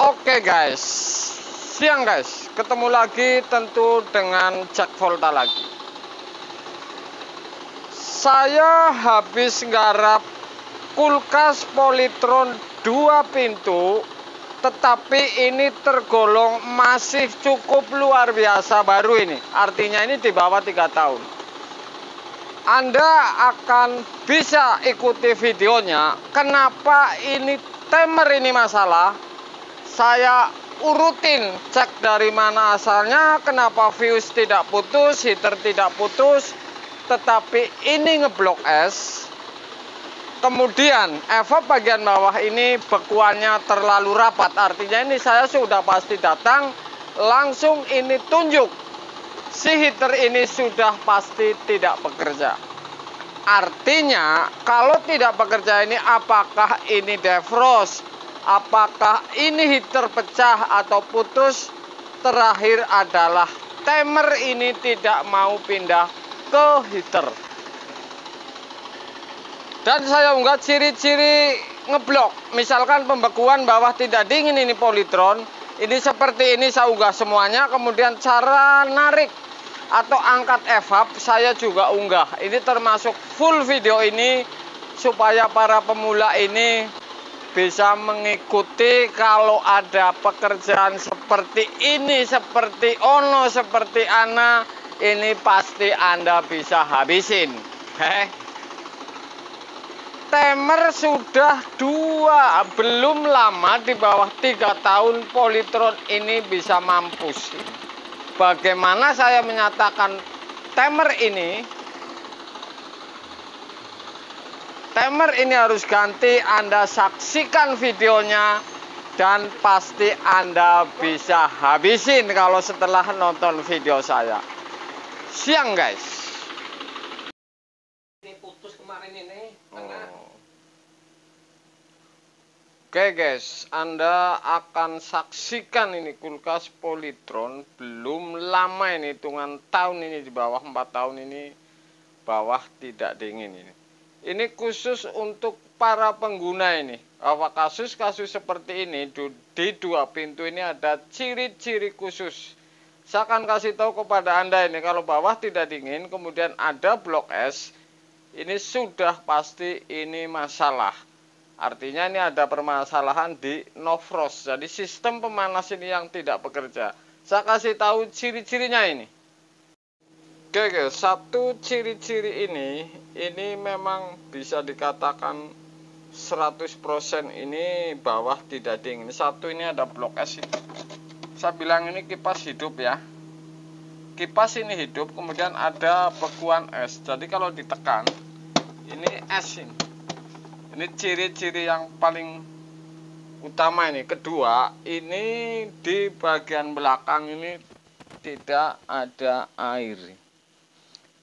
Oke guys, siang guys, ketemu lagi tentu dengan Jack Volta lagi. Saya habis nggarap kulkas Polytron 2 pintu, tetapi ini tergolong masih cukup luar biasa baru ini. Artinya ini di bawah 3 tahun. Anda akan bisa ikuti videonya. Kenapa ini timer ini masalah? Saya urutin cek dari mana asalnya, kenapa fuse tidak putus, heater tidak putus, tetapi ini ngeblok es. Kemudian evap bagian bawah ini bekuannya terlalu rapat, artinya ini saya sudah pasti datang langsung ini tunjuk si heater ini sudah pasti tidak bekerja. Artinya kalau tidak bekerja ini, apakah ini defrost, apakah ini heater pecah atau putus? Terakhir adalah timer ini tidak mau pindah ke heater. Dan saya unggah ciri-ciri ngeblok. Misalkan pembekuan bawah tidak dingin ini Polytron. Ini seperti ini saya unggah semuanya. Kemudian cara narik atau angkat evap saya juga unggah. Ini termasuk full video ini supaya para pemula ini bisa mengikuti. Kalau ada pekerjaan seperti ini, seperti Ono, seperti Ana, ini pasti Anda bisa habisin. Timer sudah 2, belum lama di bawah 3 tahun Polytron ini bisa mampus. Bagaimana saya menyatakan timer ini harus ganti? Anda saksikan videonya dan pasti Anda bisa habisin kalau setelah nonton video saya. Siang guys. Ini putus kemarin ini. Oke guys, Anda akan saksikan ini kulkas Polytron belum lama ini, hitungan tahun ini, di bawah 4 tahun ini, bawah tidak dingin ini. Ini khusus untuk para pengguna ini. Bahwa kasus-kasus seperti ini di 2 pintu ini ada ciri-ciri khusus. Saya akan kasih tahu kepada Anda ini, kalau bawah tidak dingin kemudian ada blok es, ini sudah pasti ini masalah. Artinya ini ada permasalahan di no frost. Jadi sistem pemanas ini yang tidak bekerja. Saya kasih tahu ciri-cirinya ini. Oke guys, satu ciri-ciri ini memang bisa dikatakan 100% ini bawah tidak dingin. Satu, ini ada blok es ini. Saya bilang ini kipas hidup ya. Kipas ini hidup, kemudian ada bekuan es. Jadi kalau ditekan, ini es ini. Ini ciri-ciri yang paling utama ini. Kedua, ini di bagian belakang ini tidak ada air.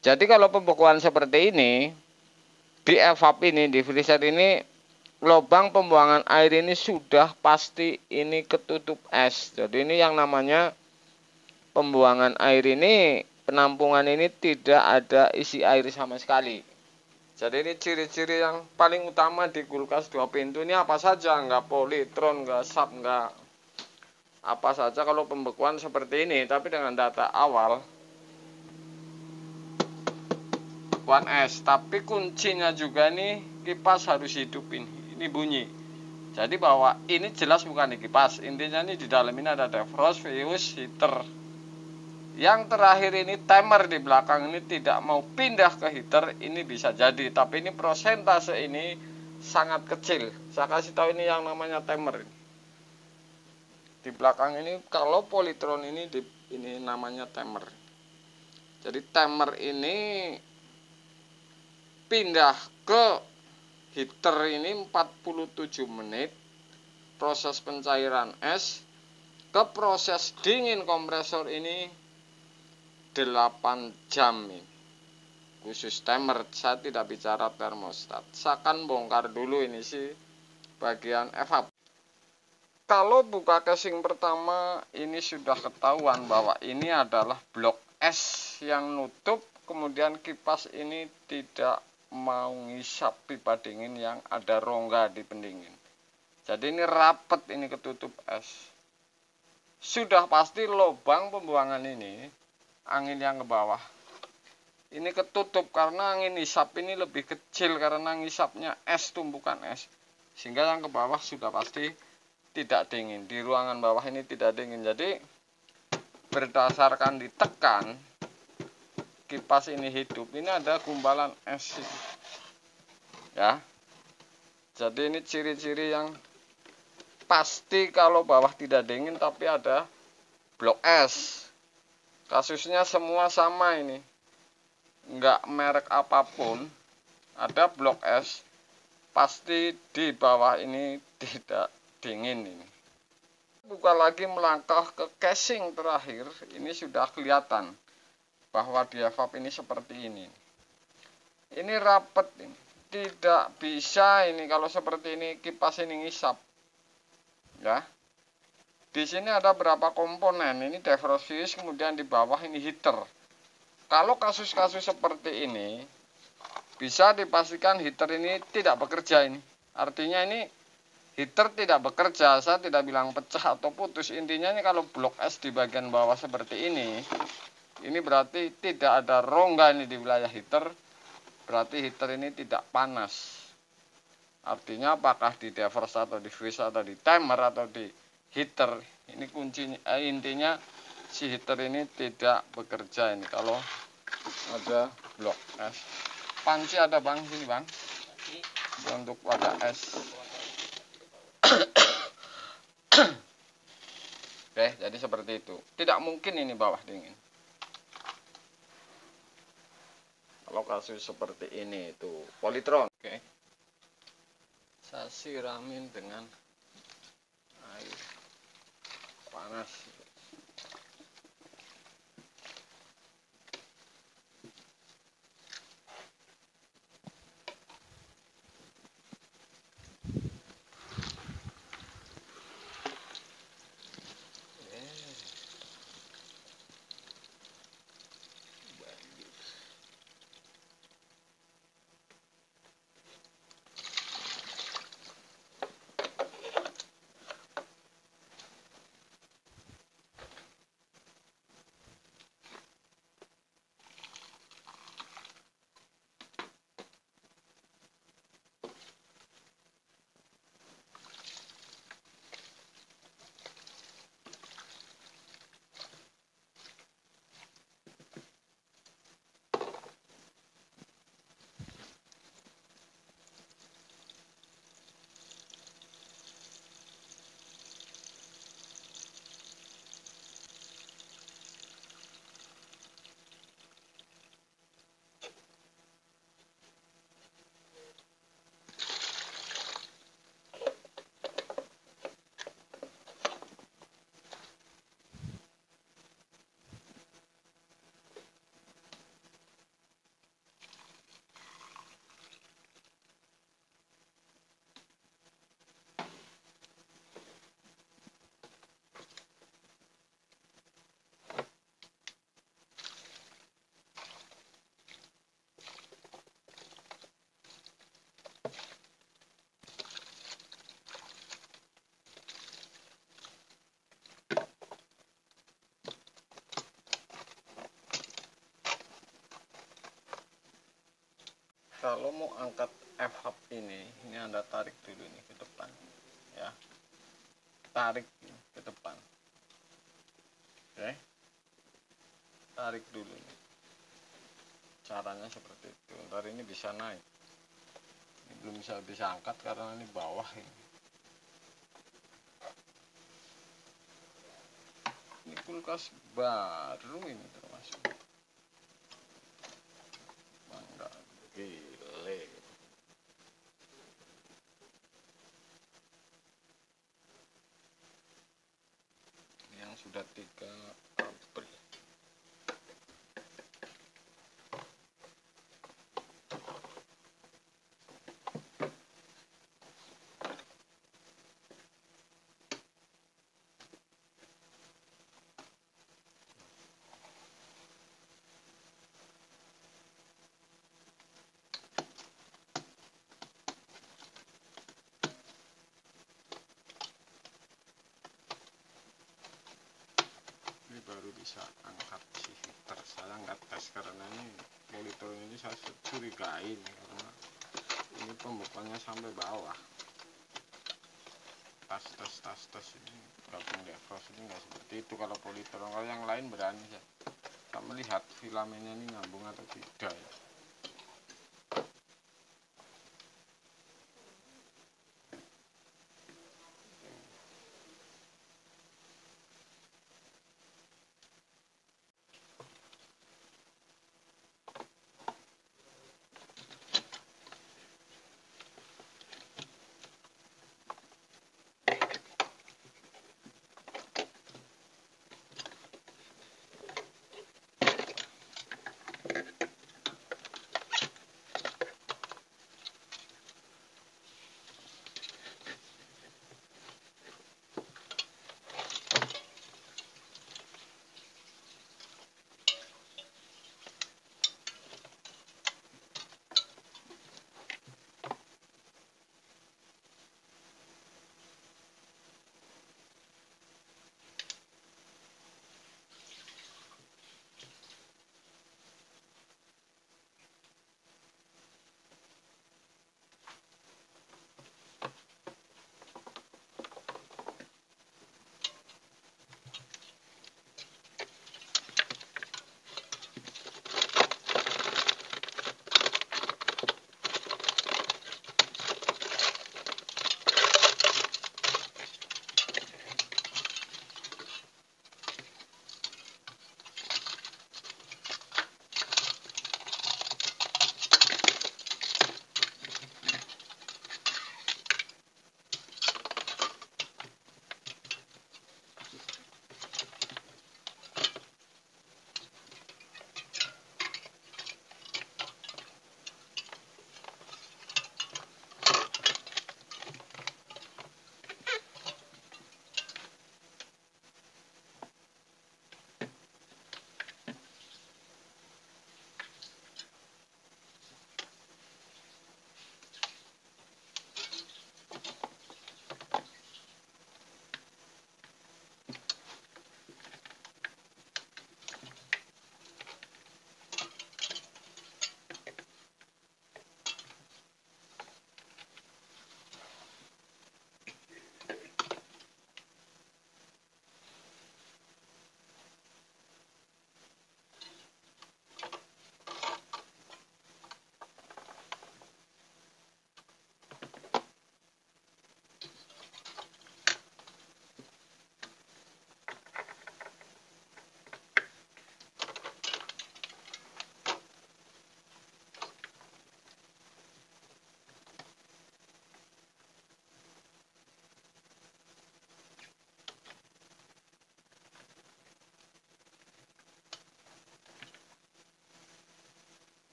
Jadi kalau pembekuan seperti ini, di evap ini, di freezer ini, lubang pembuangan air ini sudah pasti ini ketutup es. Jadi ini yang namanya pembuangan air ini, penampungan ini tidak ada isi air sama sekali. Jadi ini ciri-ciri yang paling utama di kulkas 2 pintu ini. Apa saja, nggak Polytron, nggak sub, nggak apa saja kalau pembekuan seperti ini. Tapi dengan data awal bekuan es. Tapi kuncinya juga nih, kipas harus hidup ini bunyi. Jadi bahwa ini jelas bukan di kipas. Intinya ini di dalam ini ada defrost, fuse, heater. Yang terakhir ini timer di belakang ini tidak mau pindah ke heater, ini bisa jadi, tapi ini prosentase ini sangat kecil. Saya kasih tahu ini yang namanya timer. Di belakang ini kalau Polytron ini namanya timer. Jadi timer ini pindah ke heater ini 47 menit, proses pencairan es, ke proses dingin kompresor ini 8 jam ini. Khusus timer, saya tidak bicara termostat. Saya akan bongkar dulu ini sih bagian evap. Kalau buka casing pertama, ini sudah ketahuan bahwa ini adalah blok es yang nutup. Kemudian kipas ini tidak mau ngisap pipa dingin yang ada rongga di pendingin. Jadi ini rapet, ini ketutup es. Sudah pasti lubang pembuangan ini, angin yang ke bawah ini ketutup karena angin isap ini lebih kecil karena ngisapnya es, tumpukan es. Sehingga yang ke bawah sudah pasti tidak dingin. Di ruangan bawah ini tidak dingin. Jadi berdasarkan ditekan kipas ini hidup, ini ada gumpalan es ya. Jadi ini ciri-ciri yang pasti kalau bawah tidak dingin tapi ada blok es. Kasusnya semua sama ini, nggak merek apapun, ada blok es, pasti di bawah ini tidak dingin. Ini buka lagi melangkah ke casing terakhir, ini sudah kelihatan bahwa diafab ini seperti ini rapet ini. Tidak bisa ini kalau seperti ini kipas ini ngisap ya. Di sini ada berapa komponen, ini defrost fuse, kemudian di bawah ini heater. Kalau kasus-kasus seperti ini bisa dipastikan heater ini tidak bekerja ini. Artinya ini heater tidak bekerja, saya tidak bilang pecah atau putus. Intinya ini kalau blok es di bagian bawah seperti ini berarti tidak ada rongga ini di wilayah heater. Berarti heater ini tidak panas. Artinya apakah di defrost atau di fuse atau di timer atau di heater, ini kuncinya, intinya si heater ini tidak bekerja ini kalau ada blok es. Panci ada bang, sini bang, untuk wadah es. Oke, jadi seperti itu. Tidak mungkin ini bawah dingin. Kalau kasus seperti ini itu Polytron. Oke, saya siramin dengan air panas. Kalau mau angkat F-hub ini Anda tarik dulu ini ke depan ya, tarik ke depan. Oke, tarik dulu ini. Caranya seperti itu. Ntar ini bisa naik. Ini belum bisa angkat karena ini bawah ini. Ini kulkas baru ini termasuk. Bangga gile. Yang sudah 3 April. baru bisa angkat si heater. Saya nggak tes karena ini politron ini saya curigai nih, karena ini pembukaannya sampai bawah. Tas ini gabung defrost ini nggak seperti itu kalau politron. Kalau yang lain berani ya, kita melihat filamennya ini nyambung atau tidak ya.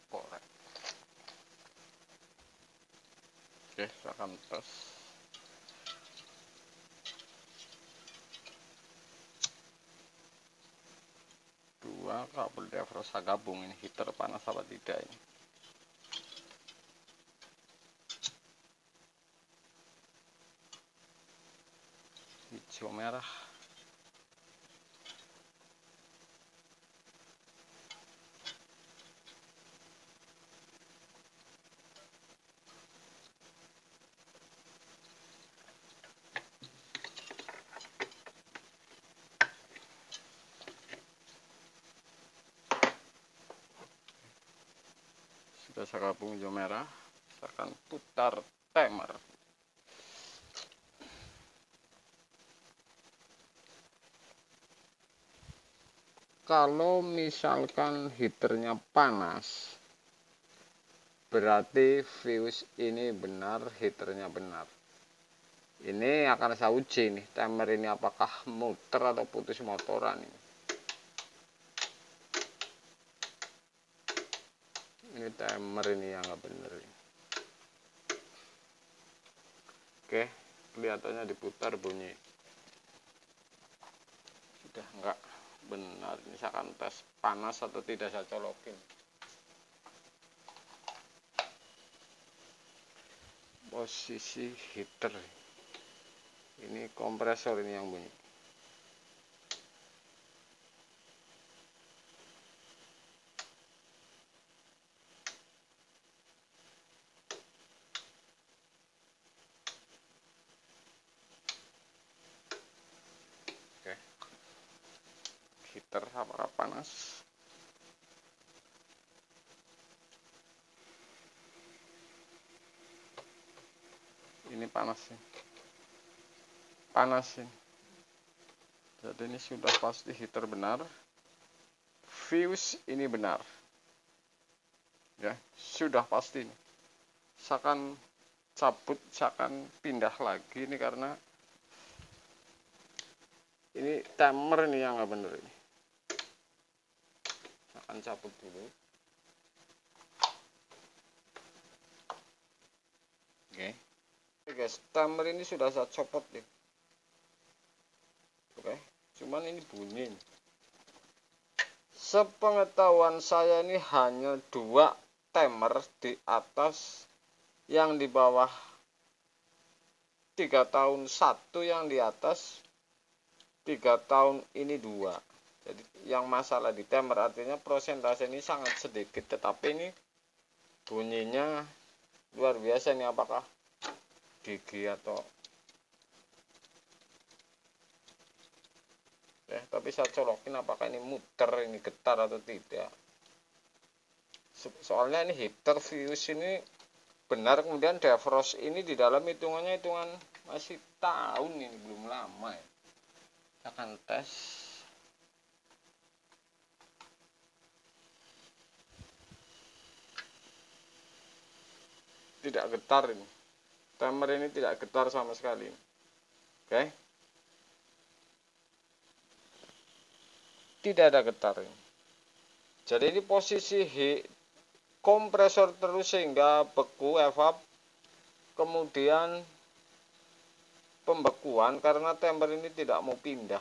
Korek. Oke, saya akan tes. Dua kabel defrost saya gabung, ini heater panas apa tidak ini. Hijau merah. Sudah saya gabung hijau merah, saya akan putar timer. kalau misalkan heaternya panas, berarti fuse ini benar, heaternya benar. Ini akan saya uji nih, timer ini apakah muter atau putus motoran ini. Ini timer ini yang nggak bener. Oke, kelihatannya diputar bunyi. Sudah nggak benar. Ini saya akan tes panas atau tidak, saya colokin. Posisi heater. Ini kompresor ini yang bunyi. Oke. Heater apakah panas? Ini panas sih. Panas sih. Jadi ini sudah pasti heater benar. Fuse ini benar. Ya, sudah pasti. Saya akan cabut, saya akan pindah lagi ini karena ini timer ini yang nggak bener ini. Saya akan cabut dulu. Oke. Oke guys, timer ini sudah saya copot nih. Oke, cuman ini bunyi. Sepengetahuan saya ini hanya 2 timer di atas, yang di bawah 3 tahun 1, yang di atas 3 tahun ini 2. Jadi yang masalah di timer artinya prosentase ini sangat sedikit, tetapi ini bunyinya luar biasa. Ini apakah gigi atau tapi saya colokin apakah ini muter, ini getar atau tidak. Soalnya ini heater fuse ini benar, kemudian defrost ini di dalam hitungannya hitungan masih tahun, ini belum lama ya. Saya akan tes. Tidak getar ini. Timer ini tidak getar sama sekali. Oke. Tidak ada getar ini. Jadi ini posisi kompresor terus sehingga beku, evap, kemudian pembekuan karena timer ini tidak mau pindah.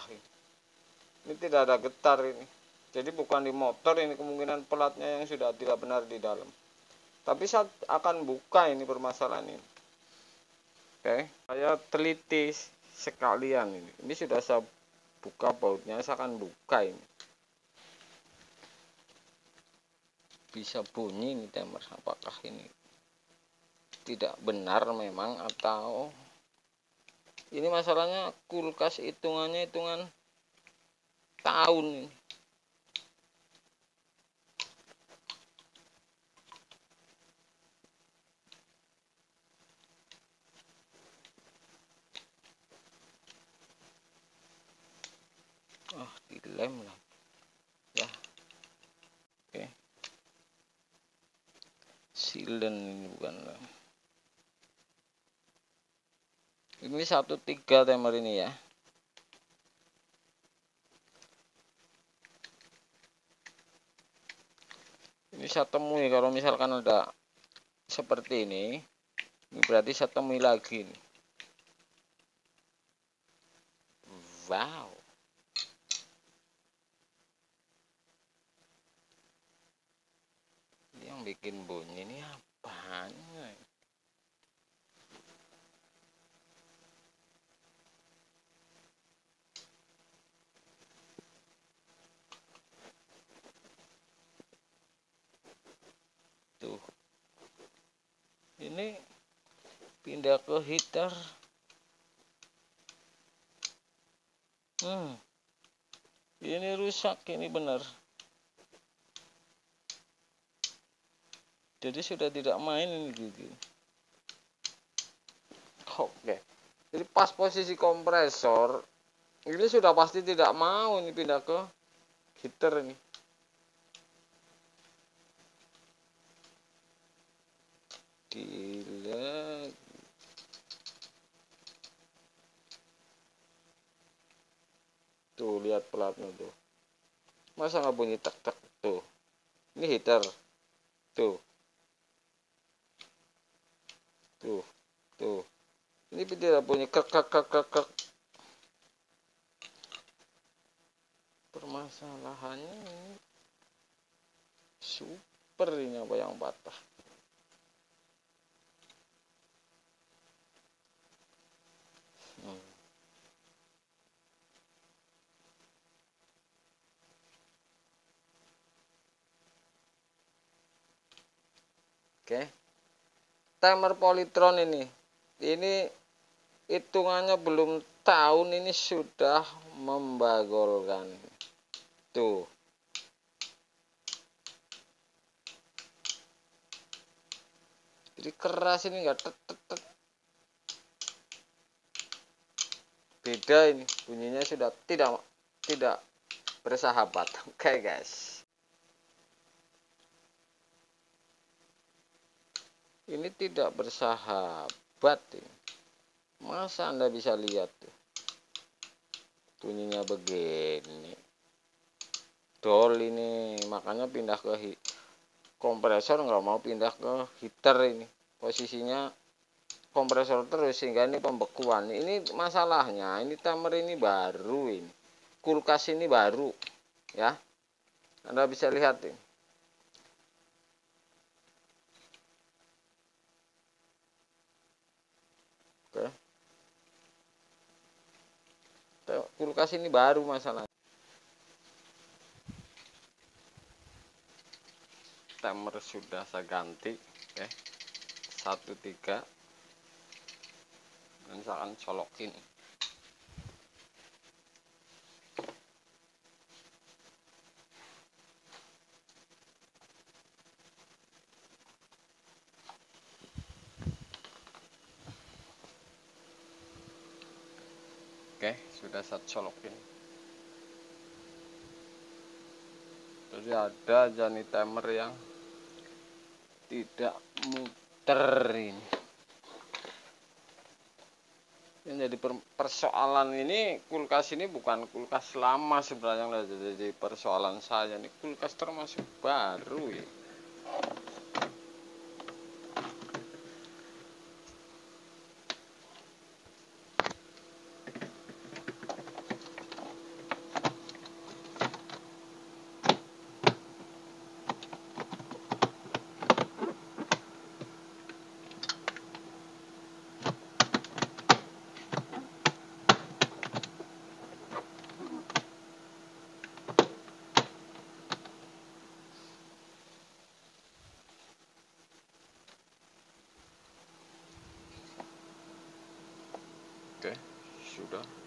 Ini tidak ada getar ini. Jadi bukan di motor ini, kemungkinan pelatnya yang sudah tidak benar di dalam. Tapi saya akan buka ini permasalahan ini. Oke, saya teliti sekalian ini. Ini sudah saya buka bautnya, saya akan buka ini. Bisa bunyi ini timer, apakah ini tidak benar memang atau ini masalahnya kulkas hitungannya hitungan tahun ini. Dilem lah ya. Oke, silen ini bukan lah. Ini 1.3 timer ini ya. Ini saya temui kalau misalkan ada seperti ini berarti saya temui lagi nih. Wow. Ini yang bikin bunyi ini apaan? Tuh. Ini pindah ke heater. Ini rusak ini benar. Jadi sudah tidak main ini gitu. Oke. Jadi pas posisi kompresor ini sudah pasti tidak mau ini pindah ke heater ini. Gila. Tuh lihat pelatnya tuh. Masa nggak bunyi tek tek tuh. Ini heater. Tuh. Tuh. Tuh. Ini tidak bunyi kek kek kek kek kek. Permasalahannya ini super ini apa yang patah. Oke, timer Polytron ini hitungannya belum tahun ini sudah membagolkan. Tuh, jadi keras ini enggak tet tet tet. Beda ini bunyinya sudah tidak bersahabat. Oke guys, ini tidak bersahabat ini. Masa Anda bisa lihat tuh bunyinya begini. Dol ini, makanya pindah ke kompresor, nggak mau pindah ke heater ini. Posisinya kompresor terus sehingga ini pembekuan. Ini masalahnya, ini timer ini baru ini. Kulkas ini baru ya. Anda bisa lihat ini. Oke. Kulkas ini baru masalah. Timer sudah saya ganti, oke. 13. Misalkan colokin. Oke, sudah saya colokin. Jadi ada aja nih timer yang tidak muter ini. Yang jadi persoalan ini, kulkas ini bukan kulkas lama sebenarnya, jadi persoalan saya ini kulkas termasuk baru ya. Oke, sudah.